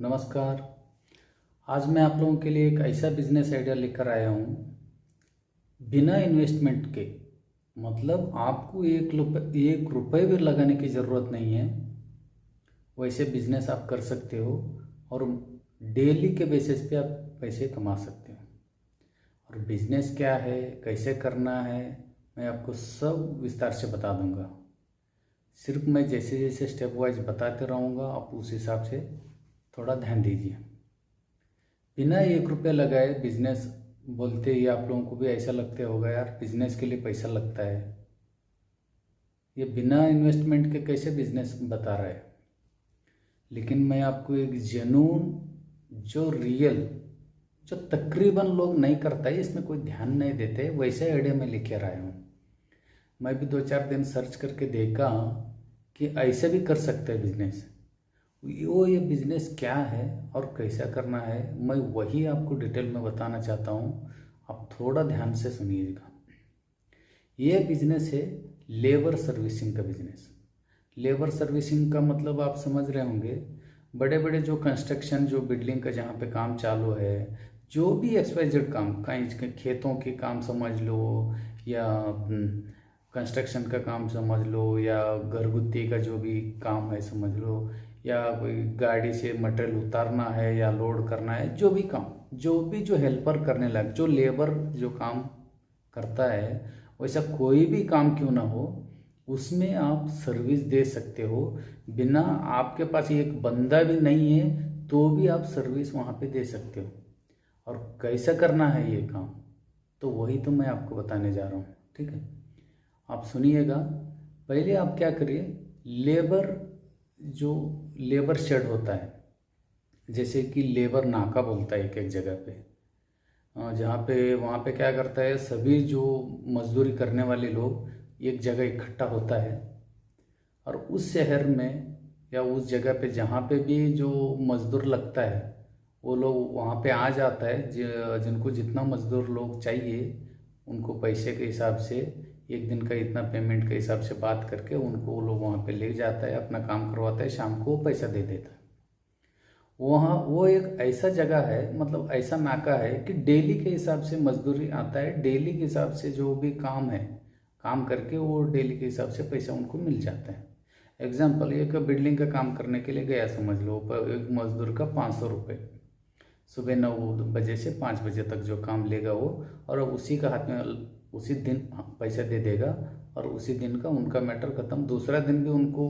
नमस्कार। आज मैं आप लोगों के लिए एक ऐसा बिजनेस आइडिया लेकर आया हूँ बिना इन्वेस्टमेंट के। मतलब आपको एक रुपये भी लगाने की ज़रूरत नहीं है। वैसे बिजनेस आप कर सकते हो और डेली के बेसिस पे आप पैसे कमा सकते हो। और बिजनेस क्या है, कैसे करना है, मैं आपको सब विस्तार से बता दूंगा। सिर्फ मैं जैसे जैसे स्टेप वाइज बताते रहूँगा, आप उस हिसाब से थोड़ा ध्यान दीजिए। बिना एक रुपये लगाए बिजनेस बोलते ही आप लोगों को भी ऐसा लगता होगा, यार बिजनेस के लिए पैसा लगता है, ये बिना इन्वेस्टमेंट के कैसे बिजनेस बता रहा है। लेकिन मैं आपको एक जेन्युइन, जो रियल, जो तकरीबन लोग नहीं करता है, इसमें कोई ध्यान नहीं देते, वैसे आइडिया मैं लेकर आया हूँ। मैं भी 2-4 दिन सर्च करके देखा कि ऐसे भी कर सकते हैं बिजनेस। ये बिजनेस क्या है और कैसा करना है, मैं वही आपको डिटेल में बताना चाहता हूँ। आप थोड़ा ध्यान से सुनिएगा। ये बिजनेस है लेबर सर्विसिंग का बिजनेस। लेबर सर्विसिंग का मतलब आप समझ रहे होंगे, बड़े बड़े जो कंस्ट्रक्शन, जो बिल्डिंग का जहाँ पे काम चालू है, जो भी एक्सवाइजेड काम, कहीं खेतों के काम समझ लो, या कंस्ट्रक्शन का काम समझ लो, या घरगुत्ती का जो भी काम है समझ लो, या कोई गाड़ी से मटेरियल उतारना है या लोड करना है, जो भी काम, जो भी जो हेल्पर करने लग, जो लेबर जो काम करता है, वैसा कोई भी काम क्यों ना हो, उसमें आप सर्विस दे सकते हो। बिना, आपके पास एक बंदा भी नहीं है तो भी आप सर्विस वहाँ पे दे सकते हो। और कैसा करना है ये काम, तो वही तो मैं आपको बताने जा रहा हूँ। ठीक है, आप सुनिएगा। पहले आप क्या करिए, जो लेबर शेड होता है, जैसे कि लेबर नाका बोलता है एक एक जगह पे, जहाँ पे वहाँ पे क्या करता है, सभी जो मजदूरी करने वाले लोग एक जगह इकट्ठा होता है। और उस शहर में या उस जगह पे जहाँ पे भी जो मजदूर लगता है, वो लोग वहाँ पे आ जाता है। जिनको जितना मजदूर लोग चाहिए, उनको पैसे के हिसाब से, एक दिन का इतना पेमेंट के हिसाब से बात करके उनको वो लोग वहाँ पे ले जाता है, अपना काम करवाता है, शाम को पैसा दे देता है। वहाँ वो एक ऐसा जगह है, मतलब ऐसा नाका है कि डेली के हिसाब से मजदूरी आता है, डेली के हिसाब से जो भी काम है, काम करके वो डेली के हिसाब से पैसा उनको मिल जाता है। एग्जाम्पल, एक बिल्डिंग का काम करने के लिए गया, समझ लो एक मजदूर का 500 रुपये, सुबह 9 बजे से 5 बजे तक जो काम लेगा वो, और उसी का हाथ में उसी दिन पैसा दे देगा, और उसी दिन का उनका मैटर ख़त्म। दूसरा दिन भी उनको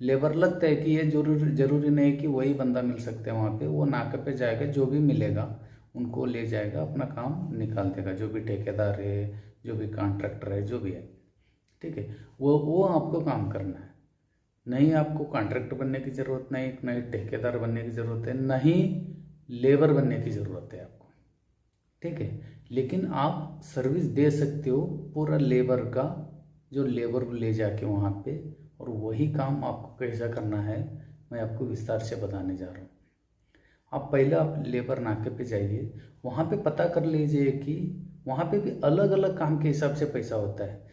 लेबर लगता है कि ये जरूरी नहीं कि वही बंदा मिल सकता है वहाँ पे, वो नाके पे जाएगा, जो भी मिलेगा उनको ले जाएगा, अपना काम निकाल देगा, जो भी ठेकेदार है, जो भी कॉन्ट्रैक्टर है, जो भी है। ठीक है, वो आपको काम करना है। नहीं आपको कॉन्ट्रैक्टर बनने की ज़रूरत, नहीं ठेकेदार बनने की ज़रूरत है, नहीं लेबर बनने की ज़रूरत है आपको। ठीक है, लेकिन आप सर्विस दे सकते हो पूरा लेबर का, जो लेबर को ले जाके वहाँ पे, और वही काम आपको कैसा करना है मैं आपको विस्तार से बताने जा रहा हूँ। आप पहले आप लेबर नाके पे जाइए, वहाँ पे पता कर लीजिए कि वहाँ पे भी अलग अलग काम के हिसाब से पैसा होता है।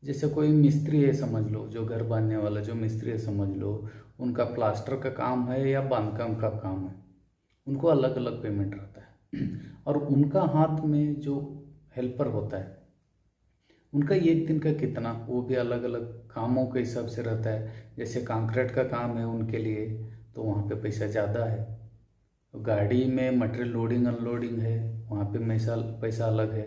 जैसे कोई मिस्त्री है समझ लो, जो घर बांधने वाला जो मिस्त्री है समझ लो, उनका प्लास्टर का काम है या बांधकाम का काम है, उनको अलग अलग पेमेंट रहता है। और उनका हाथ में जो हेल्पर होता है, उनका एक दिन का कितना, वो भी अलग अलग कामों के हिसाब से रहता है। जैसे कंक्रीट का काम है उनके लिए, तो वहाँ पे पैसा ज़्यादा है। गाड़ी में मटेरियल लोडिंग अनलोडिंग है, वहाँ पे पैसा अलग है।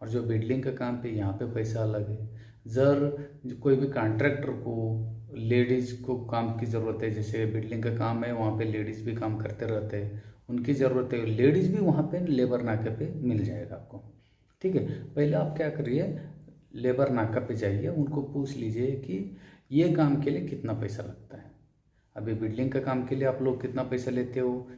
और जो बिल्डिंग का काम पे, यहाँ पे पैसा अलग है। कोई भी कॉन्ट्रैक्टर को लेडीज को काम की ज़रूरत है, जैसे बिल्डिंग का काम है, वहाँ पे लेडीज़ भी काम करते रहते हैं, उनकी ज़रूरत है, लेडीज़ भी वहाँ पे लेबर नाके पे मिल जाएगा आपको। ठीक है, पहले आप क्या करिए, लेबर नाका पे जाइए, उनको पूछ लीजिए कि ये काम के लिए कितना पैसा लगता है। अभी बिल्डिंग का काम के लिए आप लोग कितना पैसा लेते हो,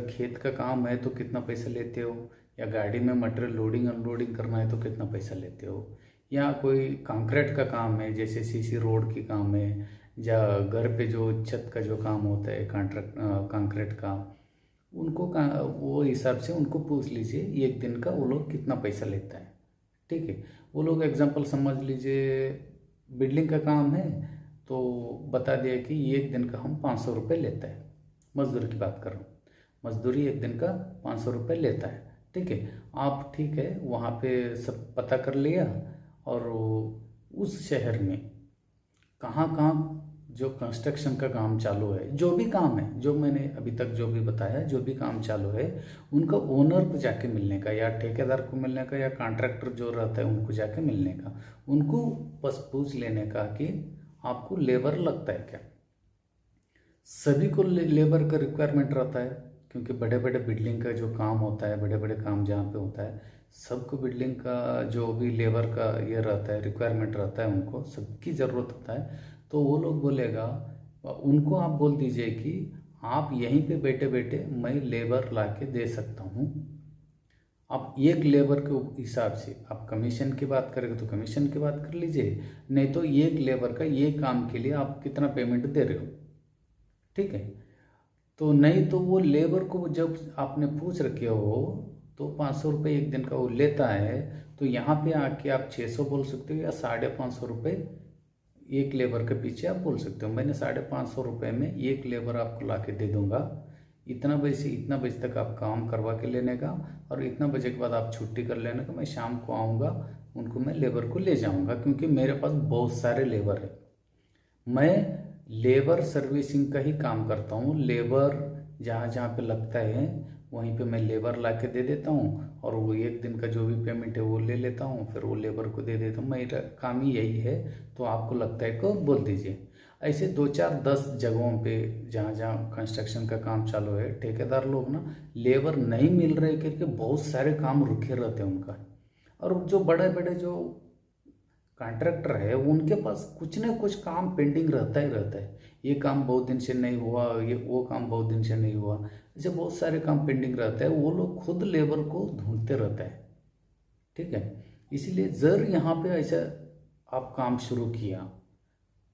खेत का काम है तो कितना पैसा लेते हो, या गाड़ी में मटेरियल लोडिंग अनलोडिंग करना है तो कितना पैसा लेते हो, या कोई कंक्रीट का काम है, जैसे सीसी रोड की काम है, या घर पे जो छत का जो काम होता है कंक्रीट का, वो हिसाब से उनको पूछ लीजिए एक दिन का वो लोग कितना पैसा लेता है। ठीक है, वो लोग एग्जांपल समझ लीजिए, बिल्डिंग का काम है तो बता दिया कि एक दिन का हम 500 रुपये लेते हैं। मजदूरी की बात कर रहा हूँ। मजदूरी एक दिन का 500 रुपये लेता है, ठीक है। आप ठीक है वहाँ पे सब पता कर लिया, और उस शहर में कहाँ कहाँ जो कंस्ट्रक्शन का काम चालू है, जो भी काम है, जो मैंने अभी तक जो भी बताया, जो भी काम चालू है, उनका ओनर को जाके मिलने का, या ठेकेदार को मिलने का, या कॉन्ट्रैक्टर जो रहता है उनको जाके मिलने का, उनको बस पूछ लेने का कि आपको लेबर लगता है क्या। सभी को लेबर का रिक्वायरमेंट रहता है, क्योंकि बड़े बड़े बिल्डिंग का जो काम होता है, बड़े बड़े काम जहाँ पे होता है, सबको बिल्डिंग का जो भी लेबर का ये रहता है, रिक्वायरमेंट रहता है, उनको सबकी ज़रूरत होता है। तो वो लोग बोलेगा, उनको आप बोल दीजिए कि आप यहीं पे बैठे बैठे मैं लेबर ला के दे सकता हूँ। आप एक लेबर के हिसाब से आप कमीशन की बात करेंगे तो कमीशन की बात कर लीजिए, नहीं तो एक लेबर का ये काम के लिए आप कितना पेमेंट दे रहे हो, ठीक है। तो नहीं तो वो लेबर को जब आपने पूछ रखे हो तो 500 रुपये एक दिन का वो लेता है, तो यहाँ पे आके आप 600 बोल सकते हो, या 550 रुपये एक लेबर के पीछे आप बोल सकते हो। मैंने 550 रुपये में एक लेबर आपको ला के दे दूँगा, इतना बजे से इतना बजे तक आप काम करवा के लेने का, और इतना बजे के बाद आप छुट्टी कर लेने का। मैं शाम को आऊँगा, उनको मैं लेबर को ले जाऊँगा, क्योंकि मेरे पास बहुत सारे लेबर है। मैं लेबर सर्विसिंग का ही काम करता हूँ। लेबर जहाँ जहाँ पे लगता है वहीं पे मैं लेबर ला के दे देता हूँ, और वो एक दिन का जो भी पेमेंट है वो ले लेता हूँ, फिर वो लेबर को दे देता हूँ। मेरा काम ही यही है। तो आपको लगता है को बोल दीजिए। ऐसे 2-4-10 जगहों पे जहाँ जहाँ कंस्ट्रक्शन का काम चालू है, ठेकेदार लोग ना लेबर नहीं मिल रहे करके बहुत सारे काम रुके रहते हैं उनका। और जो बड़े बड़े जो कॉन्ट्रैक्टर है उनके पास कुछ ना कुछ काम पेंडिंग रहता ही रहता है। ये काम बहुत दिन से नहीं हुआ, ये वो काम बहुत दिन से नहीं हुआ, ऐसे बहुत सारे काम पेंडिंग रहता है। वो लोग खुद लेबर को ढूंढते रहता है, ठीक है। इसलिए जर यहाँ पे ऐसा आप काम शुरू किया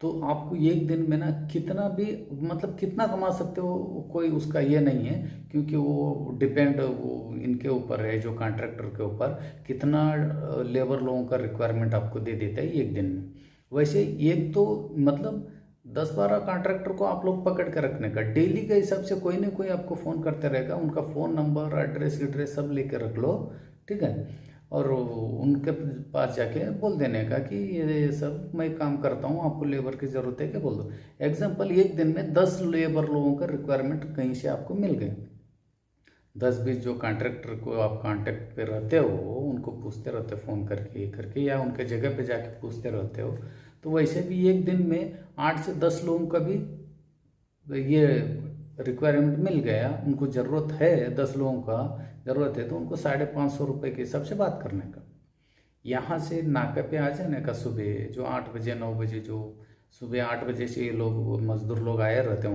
तो आपको एक दिन में ना कितना भी मतलब कितना कमा सकते हो, कोई उसका ये नहीं है, क्योंकि वो डिपेंड वो इनके ऊपर है, जो कॉन्ट्रैक्टर के ऊपर कितना लेबर लोगों का रिक्वायरमेंट आपको दे देता है एक दिन में। वैसे एक तो मतलब 10-12 कॉन्ट्रैक्टर को आप लोग पकड़ के रखने का, डेली के हिसाब से कोई ना कोई आपको फ़ोन करते रहेगा, उनका फ़ोन नंबर एड्रेस सब लेके रख लो, ठीक है। और उनके पास जाके बोल देने का कि ये सब मैं काम करता हूँ, आपको लेबर की ज़रूरत है क्या, बोल दो। एग्जाम्पल, एक दिन में 10 लेबर लोगों का रिक्वायरमेंट कहीं से आपको मिल गए। 10-20 जो कॉन्ट्रैक्टर को आप कांटेक्ट पे रहते हो उनको पूछते रहते हो फ़ोन करके या उनके जगह पे जाके पूछते रहते हो, तो वैसे भी एक दिन में 8 से 10 लोगों का भी ये रिक्वायरमेंट मिल गया। उनको ज़रूरत है, 10 लोगों का ज़रूरत है, तो उनको 550 रुपये के हिसाब से बात करने का। यहाँ से नाका पे आ जाने का सुबह जो 8 बजे 9 बजे, जो सुबह 8 बजे से ये लोग मजदूर लोग आए रहते हैं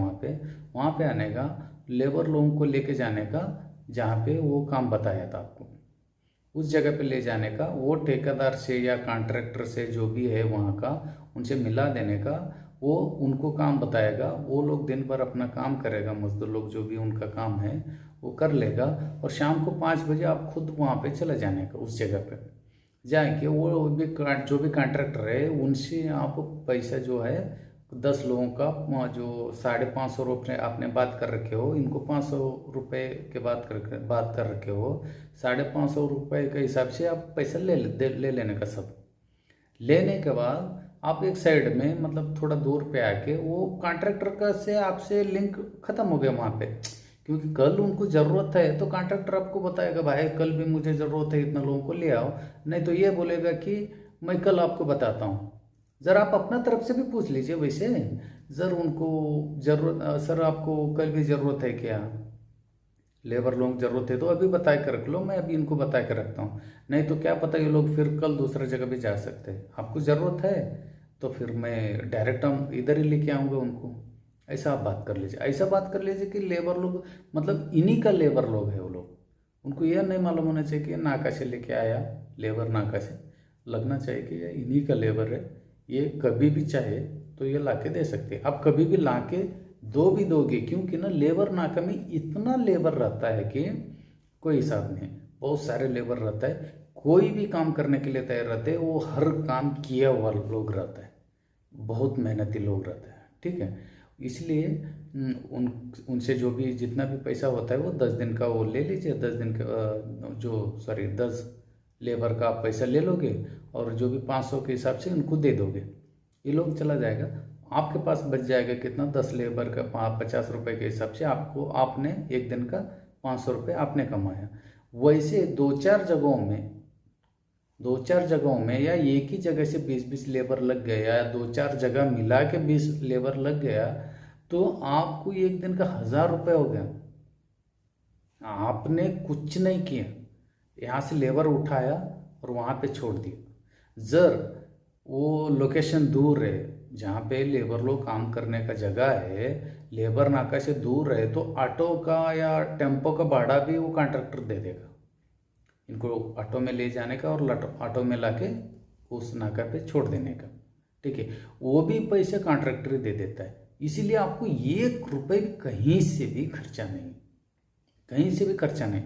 वहाँ पे आने का, लेबर लोगों को लेके जाने का, जहाँ पे वो काम बताया था आपको उस जगह पे ले जाने का, वो ठेकेदार से या कॉन्ट्रैक्टर से जो भी है वहाँ का उनसे मिला देने का। वो उनको काम बताएगा, वो लोग दिन भर अपना काम करेगा, मजदूर लोग जो भी उनका काम है वो कर लेगा, और शाम को 5 बजे आप खुद वहाँ पे चले जाने का, उस जगह पे जाके वो भी जो भी कॉन्ट्रैक्टर है उनसे आप पैसा जो है 10 लोगों का जो 550 रुपये आपने बात कर रखे हो, इनको 500 रुपये के बात कर रखे हो, 550 रुपये के हिसाब से आप पैसा ले लेने का। सब लेने के बाद आप एक साइड में मतलब थोड़ा दूर पे आके वो कॉन्ट्रैक्टर का से आपसे लिंक खत्म हो गया वहाँ पे, क्योंकि कल उनको ज़रूरत है तो कॉन्ट्रैक्टर आपको बताएगा भाई कल भी मुझे ज़रूरत है, इतना लोगों को ले आओ। नहीं तो ये बोलेगा कि मैं कल आपको बताता हूँ। ज़रा आप अपना तरफ से भी पूछ लीजिए वैसे, ज़र उनको ज़रूरत, सर आपको कल भी ज़रूरत है क्या, लेबर लोगों की ज़रूरत है तो अभी बता के रख लो, मैं अभी इनको बता के रखता हूँ, नहीं तो क्या पता ये लोग फिर कल दूसरा जगह भी जा सकते हैं। आपको ज़रूरत है तो फिर मैं डायरेक्ट हम इधर ही लेके आऊँगा उनको। ऐसा आप बात कर लीजिए, ऐसा बात कर लीजिए कि लेबर लोग मतलब इन्हीं का लेबर लोग है वो लोग, उनको यह नहीं मालूम होना चाहिए कि नाका से लेके आया लेबर, नाका से लगना चाहिए कि ये इन्हीं का लेबर है, ये कभी भी चाहे तो ये ला के दे सकते हैं। आप कभी भी ला के दो भी दोगे, क्योंकि ना लेबर नाका में इतना लेबर रहता है कि कोई हिसाब नहीं, बहुत सारे लेबर रहता है, कोई भी काम करने के लिए तैयार रहते हैं, वो हर काम किया हुआ लोग रहता है, बहुत मेहनती लोग रहते हैं, ठीक है। इसलिए उन उनसे जो भी जितना भी पैसा होता है वो 10 दिन का वो ले लीजिए, 10 दिन का जो सॉरी 10 लेबर का आप पैसा ले लोगे और जो भी 500 के हिसाब से उनको दे दोगे, ये लोग चला जाएगा। आपके पास बच जाएगा कितना, 10 लेबर का 50 रुपये के हिसाब से आपको, आपने एक दिन का 500 रुपये आपने कमाया। वैसे दो चार जगहों में या एक ही जगह से 20-20 लेबर लग गया या 2-4 जगह मिला के 20 लेबर लग गया तो आपको एक दिन का 1000 रुपये हो गया। आपने कुछ नहीं किया, यहाँ से लेबर उठाया और वहाँ पे छोड़ दिया। जर वो लोकेशन दूर है, जहाँ पे लेबर लोग काम करने का जगह है, लेबर नाका से दूर है, तो ऑटो का या टेम्पो का भाड़ा भी वो कॉन्ट्रैक्टर दे देगा, इनको ऑटो में ले जाने का और ऑटो में लाके उस नाका पे छोड़ देने का। ठीक है, वो भी पैसे कॉन्ट्रैक्टर ही दे देता है। इसीलिए आपको 1 रुपये कहीं से भी खर्चा नहीं, कहीं से भी खर्चा नहीं।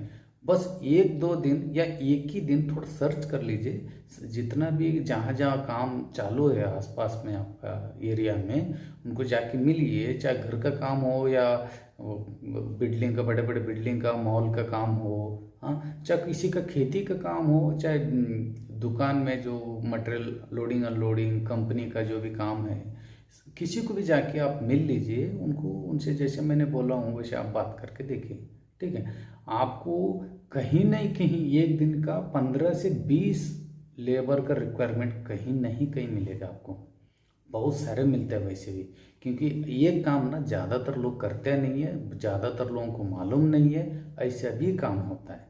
बस 1-2 दिन या एक ही दिन थोड़ा सर्च कर लीजिए, जितना भी जहाँ जहाँ काम चालू है आसपास में आपका एरिया में, उनको जाके मिलिए। चाहे घर का काम हो या बिल्डिंग का, बड़े बड़े बिल्डिंग का, मॉल का काम हो, हाँ, चाहे किसी का खेती का काम हो, चाहे दुकान में जो मटेरियल लोडिंग अनलोडिंग कंपनी का जो भी काम है, किसी को भी जाके आप मिल लीजिए उनको, उनसे जैसे मैंने बोला हूँ वैसे आप बात करके देखिए। ठीक है, आपको कहीं नहीं कहीं एक दिन का 15 से 20 लेबर का रिक्वायरमेंट कहीं नहीं कहीं मिलेगा आपको। बहुत सारे मिलते हैं वैसे भी, क्योंकि ये काम ना ज़्यादातर लोग करते नहीं है, ज़्यादातर लोगों को मालूम नहीं है ऐसा भी काम होता है।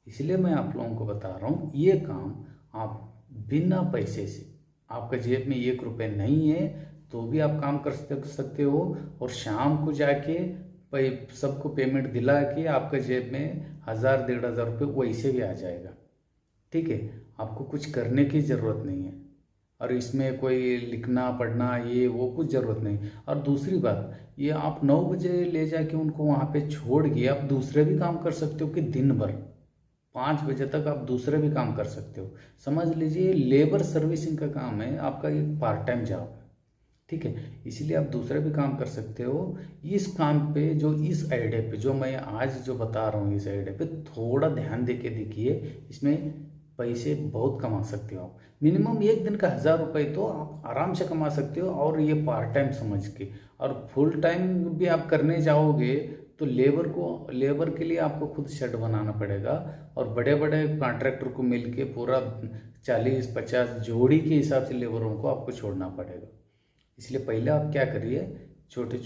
इसलिए मैं आप लोगों को बता रहा हूँ, ये काम आप बिना पैसे से, आपका जेब में 1 रुपये नहीं है तो भी आप काम कर सकते हो, और शाम को जाके सबको पेमेंट दिला के आपका जेब में 1000-1500 रुपये वैसे भी आ जाएगा। ठीक है, आपको कुछ करने की ज़रूरत नहीं है, और इसमें कोई लिखना पढ़ना ये वो कुछ ज़रूरत नहीं। और दूसरी बात, ये आप 9 बजे ले जाके उनको वहाँ पे छोड़ के आप दूसरे भी काम कर सकते हो कि दिन भर 5 बजे तक आप दूसरे भी काम कर सकते हो। समझ लीजिए लेबर सर्विसिंग का काम है, आपका एक पार्ट टाइम जॉब है। ठीक है, इसीलिए आप दूसरे भी काम कर सकते हो। इस काम पे, जो इस आइडिया पे जो मैं आज जो बता रहा हूँ, इस आइडिया पे थोड़ा ध्यान दे के देखिए, इसमें पैसे बहुत कमा सकते हो आप। मिनिमम एक दिन का 1000 रुपये तो आप आराम से कमा सकते हो, और ये पार्ट टाइम समझ के। और फुल टाइम भी आप करने जाओगे तो लेबर के लिए आपको खुद शेड बनाना पड़ेगा, और बड़े बड़े कॉन्ट्रैक्टर को मिलके पूरा 40-50 जोड़ी के हिसाब से लेबरों को आपको छोड़ना पड़ेगा। इसलिए पहले आप क्या करिए, छोटे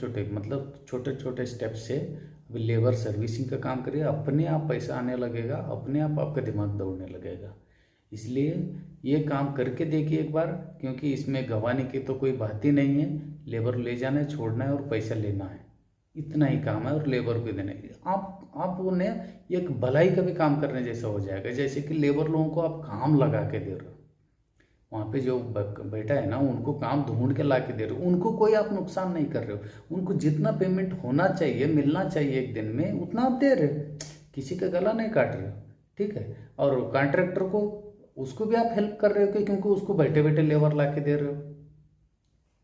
छोटे स्टेप से अभी लेबर सर्विसिंग का काम करिए, अपने आप पैसा आने लगेगा, अपने आप आपका दिमाग दौड़ने लगेगा। इसलिए ये काम करके देखिए एक बार, क्योंकि इसमें गंवाने की तो कोई बात ही नहीं है। लेबर ले जाना है, छोड़ना है और पैसा लेना है, इतना ही काम है। और लेबर को देना है, आप उन्हें एक भलाई का भी काम करने जैसा हो जाएगा। जैसे कि लेबर लोगों को आप काम लगा के दे रहे हो, वहाँ पे जो बैठा है ना, उनको काम ढूंढ के ला के दे रहे हो, उनको कोई आप नुकसान नहीं कर रहे हो। उनको जितना पेमेंट होना चाहिए, मिलना चाहिए एक दिन में, उतना आप दे रहे हो, किसी का गला नहीं काट रहे हो। ठीक है, और कॉन्ट्रैक्टर को, उसको भी आप हेल्प कर रहे हो, क्योंकि उसको बैठे बैठे लेबर ला के दे रहे हो,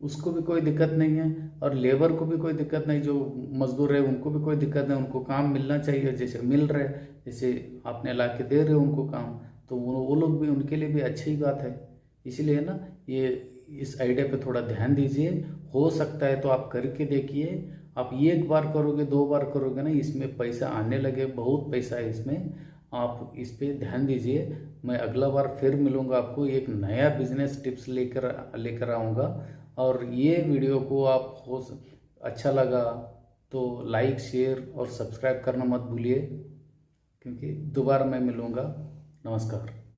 उसको भी कोई दिक्कत नहीं है। और लेबर को भी कोई दिक्कत नहीं, जो मजदूर है उनको भी कोई दिक्कत नहीं, उनको काम मिलना चाहिए जैसे मिल रहा है, जैसे आपने ला के दे रहे हो उनको काम, तो वो लोग भी, उनके लिए भी अच्छी बात है। इसलिए ना, ये इस आइडिया पे थोड़ा ध्यान दीजिए। हो सकता है तो आप करके देखिए। आप एक बार करोगे, 2 बार करोगे ना, इसमें पैसा आने लगे, बहुत पैसा है इसमें। आप इस पे ध्यान दीजिए। मैं अगला बार फिर मिलूँगा आपको, एक नया बिजनेस टिप्स लेकर आऊँगा। और ये वीडियो को आप अच्छा लगा तो लाइक, शेयर और सब्सक्राइब करना मत भूलिए, क्योंकि दोबारा मैं मिलूँगा। नमस्कार।